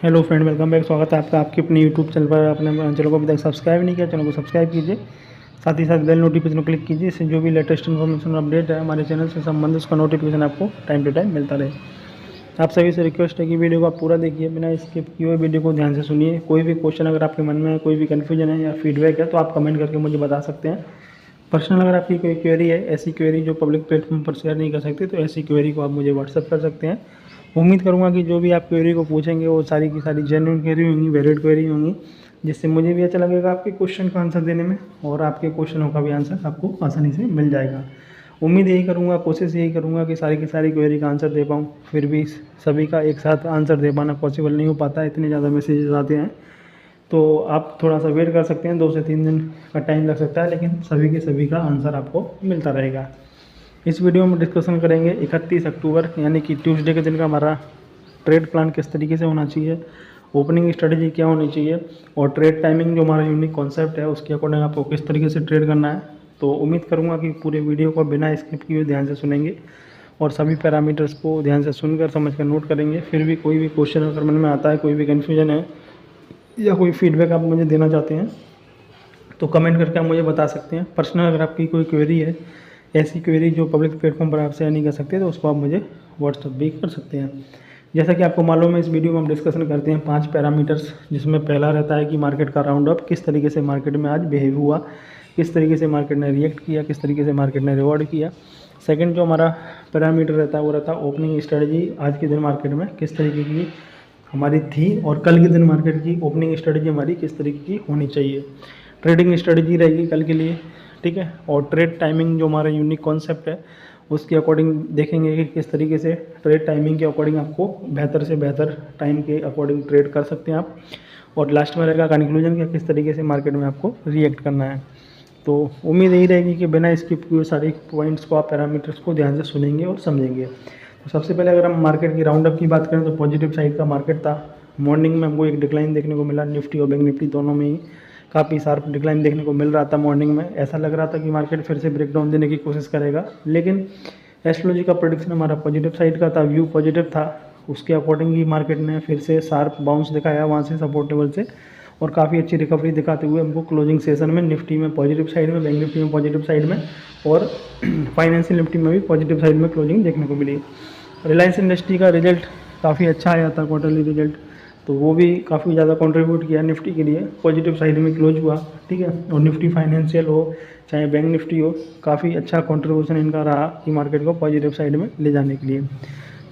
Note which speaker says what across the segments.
Speaker 1: Hello friend, welcome back. स्वागत है आपका आपके अपने यूट्यूब चैनल पर। अपने चैनल को अभी तक सब्सक्राइब नहीं किया, चैनल को सब्सक्राइब कीजिए, साथ ही साथ बेल नोटिफिकेशन को क्लिक कीजिए। इससे जो भी लेटेस्ट इन्फॉर्मेशन अपडेट है हमारे चैनल से संबंधित उसका नोटिफिकेशन आपको टाइम टू टाइम मिलता रहे। आप सभी से रिक्वेस्ट है कि वीडियो को आप पूरा देखिए, बिना स्किप किए हुए वीडियो को ध्यान से सुनिए। कोई भी क्वेश्चन अगर आपके मन में है, कोई भी कन्फ्यूजन है या फीडबैक है तो आप कमेंट करके मुझे बता सकते हैं। पर्सनल अगर आपकी कोई क्वेरी है, ऐसी क्वेरी जो पब्लिक प्लेटफॉर्म पर शेयर नहीं कर सकते, तो ऐसी क्वेरी को आप मुझे व्हाट्सअप कर सकते हैं। उम्मीद करूंगा कि जो भी आप क्वेरी को पूछेंगे वो सारी की सारी जेन्युइन क्वेरी होंगी, वैलिड क्वेरी होंगी, जिससे मुझे भी अच्छा लगेगा आपके क्वेश्चन का आंसर देने में, और आपके क्वेश्चनों का भी आंसर आपको आसानी से मिल जाएगा। उम्मीद यही करूँगा, कोशिश यही करूँगा कि सारी की सारी क्वेरी का आंसर दे पाऊँ। फिर भी सभी का एक साथ आंसर दे पाना पॉसिबल नहीं हो पाता, इतने ज़्यादा मैसेजेस आते हैं। तो आप थोड़ा सा वेट कर सकते हैं, 2 से 3 दिन का टाइम लग सकता है, लेकिन सभी के सभी का आंसर आपको मिलता रहेगा। इस वीडियो में डिस्कशन करेंगे 31 अक्टूबर यानी कि ट्यूसडे के दिन का हमारा ट्रेड प्लान किस तरीके से होना चाहिए, ओपनिंग स्ट्रेटजी क्या होनी चाहिए, और ट्रेड टाइमिंग जो हमारा यूनिक कॉन्सेप्ट है उसके अकॉर्डिंग आपको किस तरीके से ट्रेड करना है। तो उम्मीद करूँगा कि पूरे वीडियो को बिना स्किप किए ध्यान से सुनेंगे और सभी पैरामीटर्स को ध्यान से सुनकर समझकर नोट करेंगे। फिर भी कोई भी क्वेश्चन अगर मन में आता है, कोई भी कन्फ्यूजन है या कोई फीडबैक आप मुझे देना चाहते हैं तो कमेंट करके आप मुझे बता सकते हैं। पर्सनल अगर आपकी कोई क्वेरी है, ऐसी क्वेरी जो पब्लिक प्लेटफॉर्म पर आप शेयर नहीं कर सकते, तो उसको आप मुझे व्हाट्सअप भी कर सकते हैं। जैसा कि आपको मालूम है, इस वीडियो में हम डिस्कशन करते हैं 5 पैरामीटर्स, जिसमें पहला रहता है कि मार्केट का राउंड अप, किस तरीके से मार्केट में आज बिहेव हुआ, किस तरीके से मार्केट ने रिएक्ट किया, किस तरीके से मार्केट ने रिवॉर्ड किया। सेकंड जो हमारा पैरामीटर रहता है वो रहता है ओपनिंग स्ट्रेटजी, आज के दिन मार्केट में किस तरीके की हमारी थी और कल के दिन मार्केट की ओपनिंग स्ट्रेटजी हमारी किस तरीके की होनी चाहिए। ट्रेडिंग स्ट्रेटजी रहेगी कल के लिए, ठीक है। और ट्रेड टाइमिंग जो हमारा यूनिक कॉन्सेप्ट है उसके अकॉर्डिंग देखेंगे कि किस तरीके से ट्रेड टाइमिंग के अकॉर्डिंग आपको बेहतर से बेहतर टाइम के अकॉर्डिंग ट्रेड कर सकते हैं आप। और लास्ट में रहेगा कंक्लूजन कि किस तरीके से मार्केट में आपको रिएक्ट करना है। तो उम्मीद यही रहेगी कि बिना स्किप किए सारे पॉइंट्स को, आप पैरामीटर्स को ध्यान से सुनेंगे और समझेंगे। तो सबसे पहले अगर हम मार्केट की राउंड अप की बात करें तो पॉजिटिव साइड का मार्केट था। मॉर्निंग में हमको एक डिक्लाइन देखने को मिला, निफ्टी और बैंक निफ्टी दोनों में ही काफ़ी शार्प डिक्लाइन देखने को मिल रहा था। मॉर्निंग में ऐसा लग रहा था कि मार्केट फिर से ब्रेकडाउन देने की कोशिश करेगा, लेकिन एस्ट्रोलॉजी का प्रेडिक्शन हमारा पॉजिटिव साइड का था, व्यू पॉजिटिव था। उसके अकॉर्डिंग ही मार्केट ने फिर से शार्प बाउंस दिखाया वहाँ से सपोर्ट लेवल से, और काफ़ी अच्छी रिकवरी दिखाते हुए हमको क्लोजिंग सेशन में निफ्टी में पॉजिटिव साइड में, बैंक निफ्टी में पॉजिटिव साइड में, और फाइनेंशियल निफ्टी में भी पॉजिटिव साइड में क्लोजिंग देखने को मिली। रिलायंस इंडस्ट्री का रिजल्ट काफ़ी अच्छा आया था, क्वार्टरली रिजल्ट, तो वो भी काफ़ी ज़्यादा कंट्रीब्यूट किया निफ्टी के लिए, पॉजिटिव साइड में क्लोज हुआ, ठीक है। और निफ्टी फाइनेंशियल हो चाहे बैंक निफ्टी हो, काफ़ी अच्छा कंट्रीब्यूशन इनका रहा कि मार्केट को पॉजिटिव साइड में ले जाने के लिए।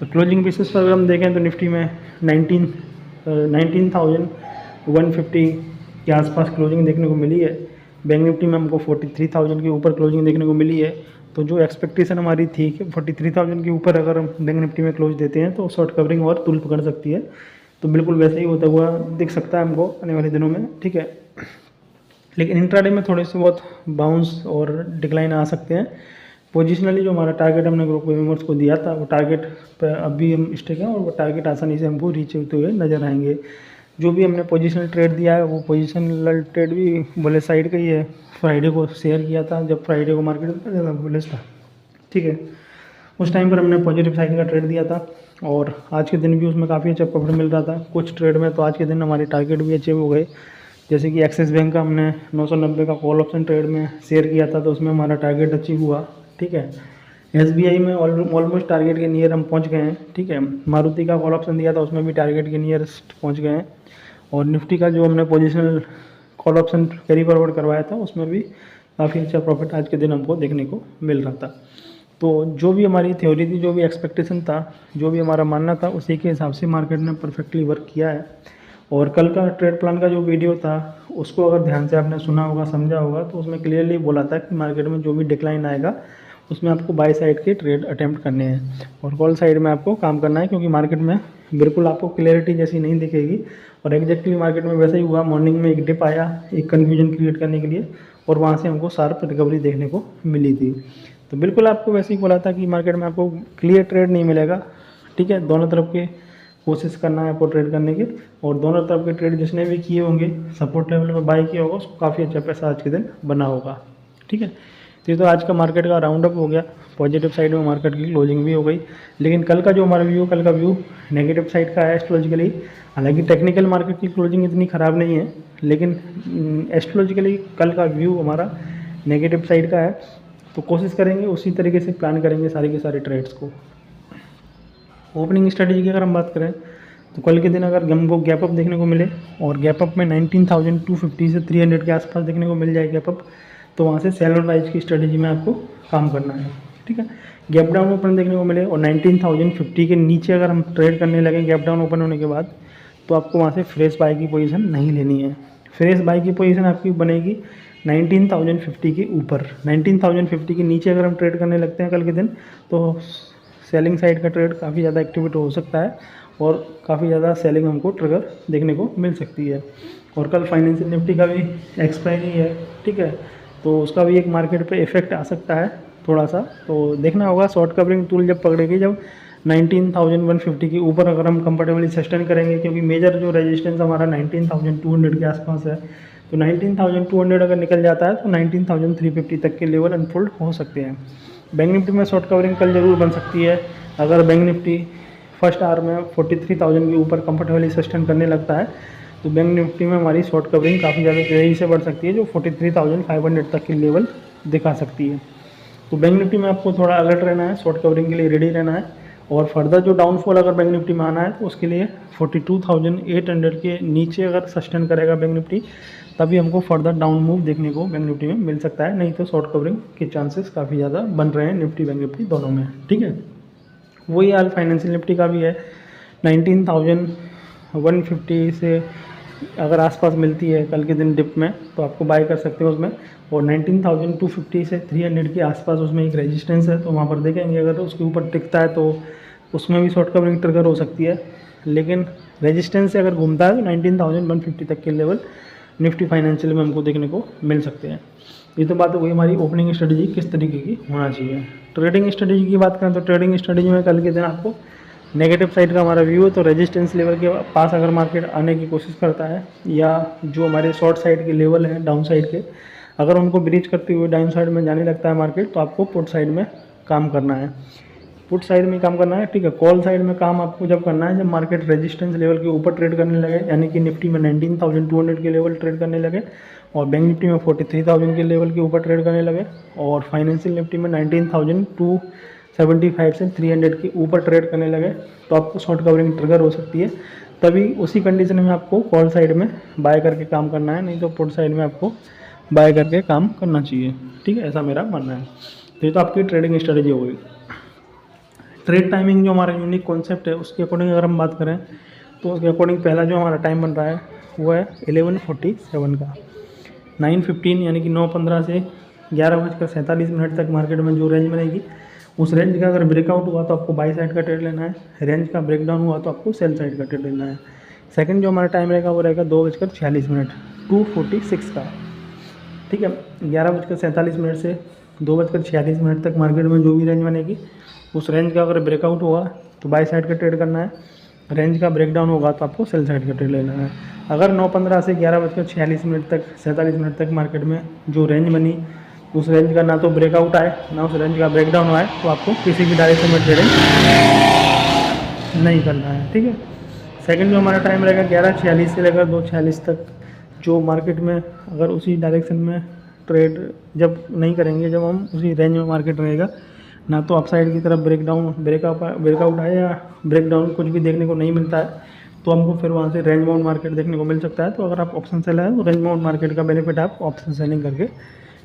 Speaker 1: तो क्लोजिंग बेसिस पर अगर हम देखें तो निफ्टी में 19,150 के आसपास क्लोजिंग देखने को मिली है। बैंक निफ्टी में हमको 43,000 के ऊपर क्लोजिंग देखने को मिली है। तो जो एक्सपेक्टेशन हमारी थी कि 43,000 के ऊपर अगर हम बैंक निफ्टी में क्लोज देते हैं तो शॉर्ट कवरिंग और तुल पकड़ सकती है, तो बिल्कुल वैसे ही होता हुआ दिख सकता है हमको आने वाले दिनों में, ठीक है। लेकिन इंट्राडे में थोड़े से बहुत बाउंस और डिक्लाइन आ सकते हैं। पोजिशनली जो हमारा टारगेट हमने ग्रुप मेंबर्स को दिया था वो टारगेट पर अभी हम स्टिक हैं, और वो टारगेट आसानी से हमको रीच होते हुए नजर आएंगे। जो भी हमने पोजिशनल ट्रेड दिया है वो पोजिशनल ट्रेड भी बुलिश साइड का ही है। फ्राइडे को शेयर किया था, जब फ्राइडे को मार्केट बुलिश था, ठीक है, उस टाइम पर हमने पॉजिटिव साइड का ट्रेड दिया था, और आज के दिन भी उसमें काफ़ी अच्छा प्रॉफिट मिल रहा था। कुछ ट्रेड में तो आज के दिन हमारे टारगेट भी अचीव हो गए, जैसे कि एक्सिस बैंक का हमने 990 का कॉल ऑप्शन ट्रेड में शेयर किया था, तो उसमें हमारा टारगेट अचीव हुआ, ठीक है। SBI में ऑलमोस्ट टारगेट के नियर हम पहुंच गए हैं, ठीक है। मारुति का कॉल ऑप्शन दिया था, उसमें भी टारगेट के नियरेस्ट पहुंच गए हैं। और निफ्टी का जो हमने positional call option carry forward करवाया था उसमें भी काफ़ी अच्छा प्रॉफिट आज के दिन हमको देखने को मिल रहा था। तो जो भी हमारी थ्योरी थी, जो भी एक्सपेक्टेशन था, जो भी हमारा मानना था, उसी के हिसाब से मार्केट ने परफेक्टली वर्क किया है। और कल का ट्रेड प्लान का जो वीडियो था उसको अगर ध्यान से आपने सुना होगा, समझा होगा, तो उसमें क्लियरली बोला था कि मार्केट में जो भी डिक्लाइन आएगा उसमें आपको बाय साइड के ट्रेड अटेम्प्ट करने हैं और कॉल साइड में आपको काम करना है, क्योंकि मार्केट में बिल्कुल आपको क्लियरिटी जैसी नहीं दिखेगी। और एग्जैक्टली मार्केट में वैसा ही हुआ, मॉर्निंग में एक डिप आया एक कन्फ्यूजन क्रिएट करने के लिए, और वहाँ से हमको शार्प रिकवरी देखने को मिली थी। तो बिल्कुल आपको वैसे ही बोला था कि मार्केट में आपको क्लियर ट्रेड नहीं मिलेगा, ठीक है। दोनों तरफ के कोशिश करना है आपको ट्रेड करने के, और दोनों तरफ के ट्रेड जिसने भी किए होंगे, सपोर्ट लेवल पर बाई किया होगा, उसको काफ़ी अच्छा पैसा आज के दिन बना होगा, ठीक है। तो ये तो आज का मार्केट का राउंड अप हो गया। पॉजिटिव साइड में मार्केट की क्लोजिंग भी हो गई, लेकिन कल का जो हमारा व्यू, कल का व्यू नेगेटिव साइड का है एस्ट्रोलॉजिकली। हालांकि टेक्निकल मार्केट की क्लोजिंग इतनी ख़राब नहीं है, लेकिन एस्ट्रोलॉजिकली कल का व्यू हमारा नेगेटिव साइड का है। तो कोशिश करेंगे उसी तरीके से प्लान करेंगे सारे के सारे ट्रेड्स को। ओपनिंग स्ट्रेटजी की अगर हम बात करें तो कल के दिन अगर हमको गैप अप देखने को मिले और गैप अप में 19,250 से 300 के आसपास देखने को मिल जाए गैप अप, तो वहाँ से सेल एंड राइज की स्ट्रेटजी में आपको काम करना है। ठीक है, गैप डाउन ओपन देखने को मिले और 19,050 के नीचे अगर हम ट्रेड करने लगे गैप डाउन ओपन होने के बाद, तो आपको वहाँ से फ्रेश बाय की पोजीशन नहीं लेनी है। फ्रेश बाय की पोजीशन आपकी बनेगी 19,050 के ऊपर। 19,050 के नीचे अगर हम ट्रेड करने लगते हैं कल के दिन, तो सेलिंग साइड का ट्रेड काफ़ी ज़्यादा एक्टिवेट हो सकता है और काफ़ी ज़्यादा सेलिंग हमको ट्रिगर देखने को मिल सकती है। और कल फाइनेंशियल निफ्टी का भी एक्सपायरी है, ठीक है, तो उसका भी एक मार्केट पे इफेक्ट आ सकता है थोड़ा सा। तो देखना होगा शॉर्ट कवरिंग टूल जब पकड़ेगी, जब 19,150 के ऊपर अगर हम कंफर्टेबली सस्टेन करेंगे, क्योंकि मेजर जो रेजिस्टेंस हमारा 19,200 के आसपास है, तो 19,200 अगर निकल जाता है तो 19,350 तक के लेवल अनफोल्ड हो सकते हैं। बैंक निफ्टी में शॉर्ट कवरिंग कल जरूर बन सकती है। अगर बैंक निफ्टी फर्स्ट आवर में 43,000 के ऊपर कंफर्टेबली सस्टेन करने लगता है, तो बैंक निफ्टी में हमारी शॉर्ट कवरिंग काफ़ी ज़्यादा तेज़ी से बढ़ सकती है, जो 43,500 तक की लेवल दिखा सकती है। तो बैंक निफ्टी में आपको थोड़ा अलर्ट रहना है, शॉर्ट कवरिंग के लिए रेडी रहना है। और फर्दर जो डाउनफॉल अगर बैंक निफ्टी में आना है, तो उसके लिए 42,800 के नीचे अगर सस्टेन करेगा बैंक निफ्टी, तभी हमको फर्दर डाउन मूव देखने को बैंक निफ्टी में मिल सकता है। नहीं तो शॉर्ट कवरिंग के चांसेस काफ़ी ज़्यादा बन रहे हैं निफ्टी बैंक निफ्टी दोनों में। ठीक है, वही हाल फाइनेंशियल निफ्टी का भी है। 19,150 से अगर आसपास मिलती है कल के दिन डिप में, तो आपको बाय कर सकते हो उसमें। और 19,250 से 300 के आसपास उसमें एक रेजिस्टेंस है, तो वहाँ पर देखेंगे अगर उसके ऊपर टिकता है तो उसमें भी शॉर्ट कवरिंग ट्रिगर हो सकती है। लेकिन रेजिस्टेंस से अगर घूमता है तो 19,150 तक के लेवल निफ्टी फाइनेंशियल में हमको देखने को मिल सकते हैं। ये तो बात हो गई हमारी ओपनिंग स्ट्रेटजी किस तरीके की होना चाहिए। ट्रेडिंग स्ट्रेटजी की बात करें तो ट्रेडिंग स्ट्रेटजी में कल के दिन आपको नेगेटिव साइड का हमारा व्यू है, तो रेजिस्टेंस लेवल के पास अगर मार्केट आने की कोशिश करता है, या जो हमारे शॉर्ट साइड के लेवल हैं डाउन साइड के, अगर उनको ब्रीच करते हुए डाउन साइड में जाने लगता है मार्केट, तो आपको पुट साइड में काम करना है। पुट साइड में काम करना है, ठीक है। कॉल साइड में काम आपको जब करना है जब मार्केट रेजिस्टेंस लेवल के ऊपर ट्रेड करने लगे, यानी कि निफ्टी में 19,200 के लेवल ट्रेड करने लगे, और बैंक निफ्टी में 43,000 के लेवल के ऊपर ट्रेड करने लगे, और फाइनेंशियल निफ्टी में 19,275 से 300 के ऊपर ट्रेड करने लगे, तो आपको शॉर्ट कवरिंग ट्रिगर हो सकती है। तभी उसी कंडीशन में आपको कॉल साइड में बाय करके काम करना है, नहीं तो पुट साइड में आपको बाय करके काम करना चाहिए। ठीक है, ऐसा मेरा मानना है। तो ये तो आपकी ट्रेडिंग स्ट्रेटजी हो गई। ट्रेड टाइमिंग जो हमारा यूनिक कॉन्सेप्ट है, उसके अकॉर्डिंग अगर हम बात करें तो उसके अकॉर्डिंग पहला जो हमारा टाइम बन रहा है वो है 11:47 का। 9:15 यानी कि 9:15 से 11:47 तक मार्केट में जो रेंज बनेगी, उस रेंज का अगर ब्रेकआउट हुआ तो आपको बाई साइड का ट्रेड लेना है, रेंज का ब्रेकडाउन हुआ तो आपको सेल साइड का ट्रेड लेना है। सेकंड जो हमारा टाइम रहेगा वो रहेगा 2:46 2:46 का। ठीक है, 11:47 से 2:46 तक मार्केट में जो भी रेंज बनेगी, उस रेंज का अगर ब्रेकआउट होगा तो बाई साइड का ट्रेड करना है, रेंज का ब्रेकडाउन होगा तो आपको सेल साइड का ट्रेड लेना है। अगर 9:15 से 11:46 तक 47 तक मार्केट में जो रेंज बनी, उस रेंज का ना तो ब्रेकआउट आए ना उस रेंज का ब्रेकडाउन आए, तो आपको किसी भी डायरेक्शन में ट्रेडिंग नहीं करना है। ठीक है, सेकंड जो हमारा टाइम रहेगा 11:46 से लेकर 2:46 तक, जो मार्केट में अगर उसी डायरेक्शन में ट्रेड जब नहीं करेंगे, जब हम उसी रेंज में मार्केट रहेगा, ना तो अपसाइड की तरफ ब्रेकआउट आए या ब्रेकडाउन कुछ भी देखने को नहीं मिलता है, तो हमको फिर वहाँ से रेंज बाउंड मार्केट देखने को मिल सकता है। तो अगर आप ऑप्शन सेलर है तो रेंज बाउंड मार्केट का बेनिफिट आप ऑप्शन सेलिंग करके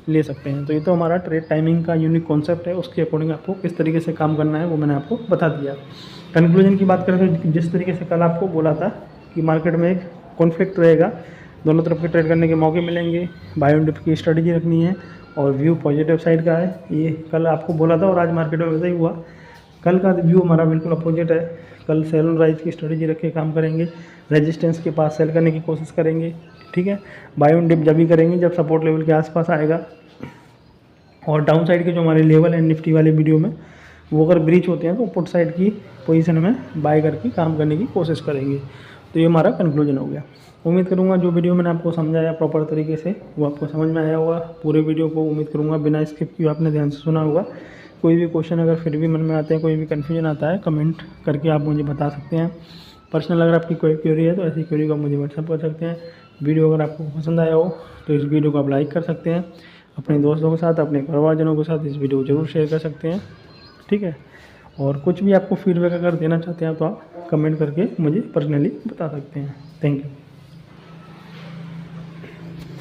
Speaker 1: ले सकते हैं। तो ये तो हमारा ट्रेड टाइमिंग का यूनिक कॉन्सेप्ट है, उसके अकॉर्डिंग आपको किस तरीके से काम करना है वो मैंने आपको बता दिया। कंक्लूजन की बात करें तो जिस तरीके से कल आपको बोला था कि मार्केट में एक कॉन्फ्लिक्ट रहेगा, दोनों तरफ के ट्रेड करने के मौके मिलेंगे, बाय एंड डिप की स्ट्रेटजी रखनी है और व्यू पॉजिटिव साइड का है, ये कल आपको बोला था और आज मार्केट में वैसा ही हुआ। कल का व्यू हमारा बिल्कुल अपोजिट है। कल सेल एंड राइज की स्ट्रेटजी रख के काम करेंगे, रेजिस्टेंस के पास सेल करने की कोशिश करेंगे। ठीक है, बाय एंड डिप जब भी करेंगे जब सपोर्ट लेवल के आसपास आएगा, और डाउन साइड के जो हमारे लेवल हैं निफ्टी वाले वीडियो में, वो अगर ब्रीच होते हैं तो पुट साइड की पोजीशन में बाय करके काम करने की कोशिश करेंगे। तो ये हमारा कंक्लूजन हो गया। उम्मीद करूँगा जो वीडियो मैंने आपको समझाया प्रॉपर तरीके से वो आपको समझ में आया होगा। पूरे वीडियो को उम्मीद करूँगा बिना स्किप किए आपने ध्यान से सुना होगा। कोई भी क्वेश्चन अगर फिर भी मन में आते हैं, कोई भी कन्फ्यूजन आता है, कमेंट करके आप मुझे बता सकते हैं। पर्सनल अगर आपकी कोई क्वेरी है तो ऐसी क्वेरी को आप मुझे व्हाट्सएप कर सकते हैं। वीडियो अगर आपको पसंद आया हो तो इस वीडियो को आप लाइक कर सकते हैं। अपने दोस्तों के साथ, अपने परिवारजनों के साथ इस वीडियो को जरूर शेयर कर सकते हैं, ठीक है। और कुछ भी आपको फीडबैक अगर देना चाहते हैं तो आप कमेंट करके मुझे पर्सनली बता सकते हैं। Thank you.